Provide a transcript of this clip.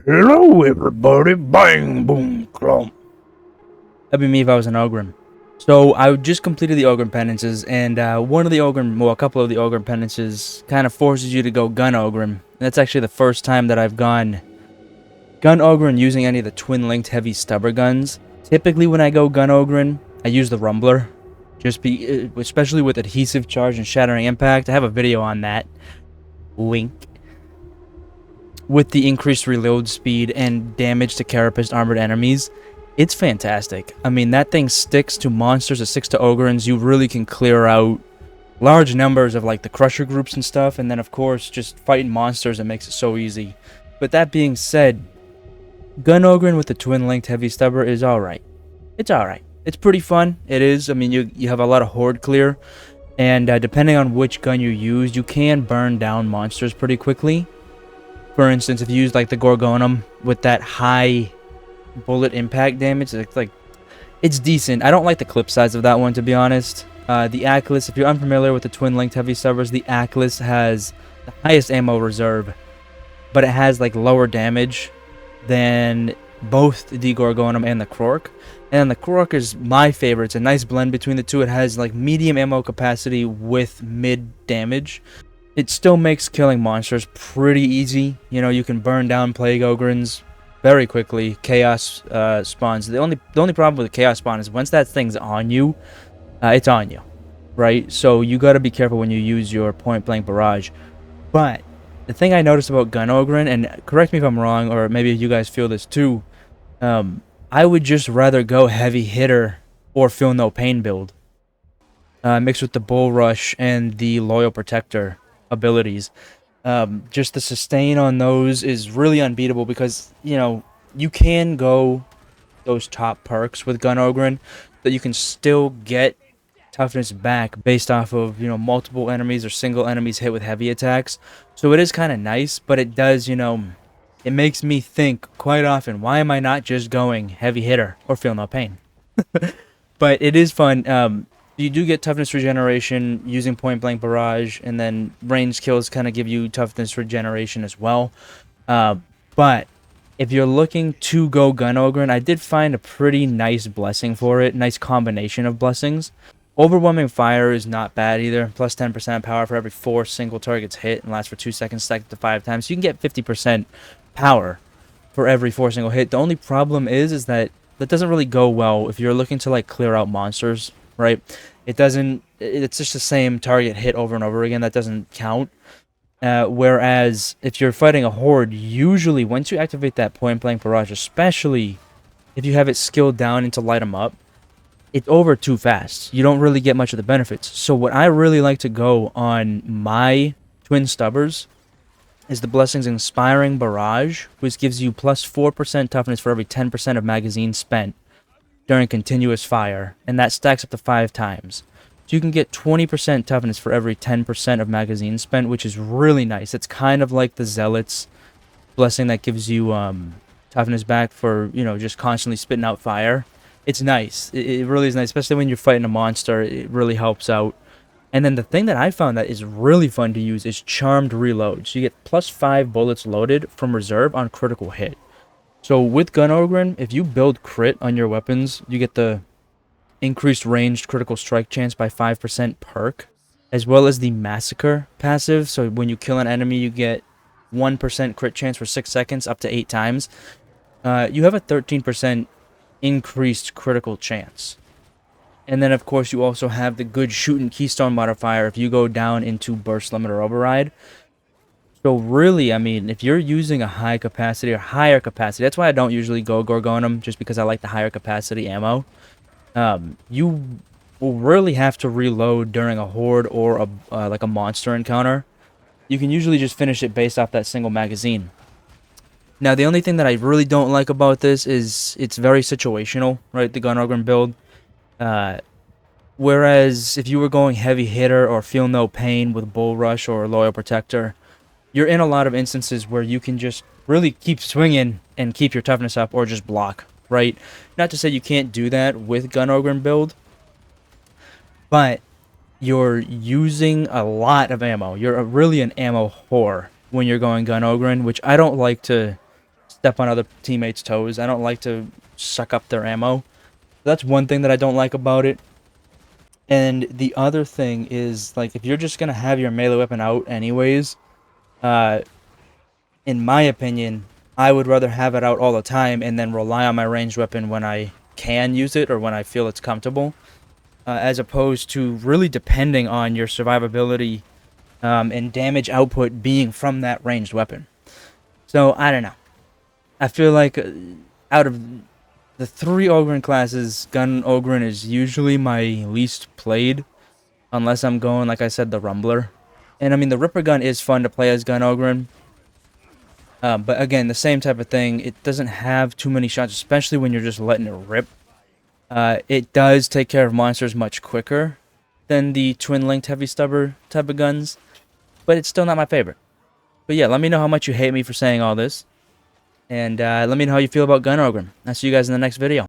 Hello, everybody. Bang, boom, clump. That'd be me if I was an Ogryn. So I just completed the Ogryn penances, and one of the Ogryn, well, a couple of the Ogryn penances kind of forces you to go Gun Ogryn. That's actually the first time that I've gone Gun Ogryn using any of the twin-linked heavy stubber guns. Typically, when I go Gun Ogryn, I use the Rumbler, especially with adhesive charge and shattering impact. I have a video on that. Wink. With the increased reload speed and damage to carapace armored enemies, it's fantastic. I mean, that thing sticks to monsters that sticks to Ogryns. You really can clear out large numbers of like the crusher groups and stuff, and then of course just fighting monsters, it makes it so easy. But that being said, Gun Ogryn with the twin linked heavy stubber is alright. It's alright. It's pretty fun. It is. I mean, you have a lot of horde clear, and depending on which gun you use, you can burn down monsters pretty quickly. For instance, if you use like the Gorgonum with that high bullet impact damage, it's decent. I don't like the clip size of that one, to be honest. The Atlas, if you're unfamiliar with the twin linked heavy stubbers, the Atlas has the highest ammo reserve, but it has like lower damage than both the Gorgonum and the Krork. And the Krork is my favorite. It's a nice blend between the two. It has like medium ammo capacity with mid damage. It still makes killing monsters pretty easy. You know, you can burn down Plague Ogryns very quickly. Chaos spawns. The only problem with the Chaos spawn is once that thing's on you, it's on you, right? So you got to be careful when you use your point blank barrage. But the thing I noticed about Gun Ogryn, and correct me if I'm wrong, or maybe you guys feel this too, I would just rather go heavy hitter or feel no pain build, mixed with the bull rush and the loyal protector abilities. Just the sustain on those is really unbeatable because, you know, you can go those top perks with Gun Ogryn that you can still get toughness back based off of, you know, multiple enemies or single enemies hit with heavy attacks. So it is kind of nice, but it does, you know, it makes me think quite often, why am I not just going heavy hitter or feel no pain? But it is fun. You do get toughness regeneration using point blank barrage, and then range kills kind of give you toughness regeneration as well. But if you're looking to go Gun Ogryn, I did find a pretty nice blessing for it. Nice combination of blessings. Overwhelming Fire is not bad either. Plus 10% power for every 4 single targets hit and lasts for 2 seconds, stacked up to 5 times. So you can get 50% power for every 4 single hit. The only problem is that doesn't really go well if you're looking to like clear out monsters, right? It's just the same target hit over and over again. That doesn't count. Whereas if you're fighting a horde, usually once you activate that point blank barrage, especially if you have it skilled down into light them up, it's over too fast. You don't really get much of the benefits. So what I really like to go on my twin stubbers is the Blessings Inspiring Barrage, which gives you plus 4% toughness for every 10% of magazine spent during continuous fire, and that stacks up to 5 times. So you can get 20% toughness for every 10% of magazine spent, which is really nice. It's kind of like the Zealot's blessing that gives you toughness back for, you know, just constantly spitting out fire. It's nice. It really is nice, especially when you're fighting a monster. It really helps out. And then the thing that I found that is really fun to use is Charmed Reload. So you get plus 5 bullets loaded from reserve on critical hit. So with Gun Ogryn, if you build crit on your weapons, you get the increased ranged critical strike chance by 5% perk, as well as the Massacre passive. So when you kill an enemy, you get 1% crit chance for 6 seconds, up to 8 times. You have a 13% increased critical chance. And then, of course, you also have the good shooting keystone modifier if you go down into burst limit or override. So really, I mean, if you're using a high capacity or higher capacity, that's why I don't usually go Gorgonum, just because I like the higher capacity ammo. You will really have to reload during a horde or like a monster encounter. You can usually just finish it based off that single magazine. Now, the only thing that I really don't like about this is it's very situational, right? The Gun Ogryn build. Whereas if you were going heavy hitter or feel no pain with bull rush or loyal protector, you're in a lot of instances where you can just really keep swinging and keep your toughness up or just block, right? Not to say you can't do that with Gun Ogryn build, but you're using a lot of ammo. You're really an ammo whore when you're going Gun Ogryn, which I don't like to step on other teammates' toes. I don't like to suck up their ammo. That's one thing that I don't like about it. And the other thing is, like, if you're just gonna have your melee weapon out anyways, in my opinion, I would rather have it out all the time and then rely on my ranged weapon when I can use it or when I feel it's comfortable, as opposed to really depending on your survivability and damage output being from that ranged weapon. So, I don't know. I feel like out of the 3 Ogryn classes, Gunogryn is usually my least played, unless I'm going, like I said, the Rumbler. And I mean, the Ripper Gun is fun to play as Gunogryn. But again, the same type of thing. It doesn't have too many shots, especially when you're just letting it rip. It does take care of monsters much quicker than the twin-linked heavy stubber type of guns, but it's still not my favorite. But yeah, let me know how much you hate me for saying all this, and let me know how you feel about Gunogryn. I'll see you guys in the next video.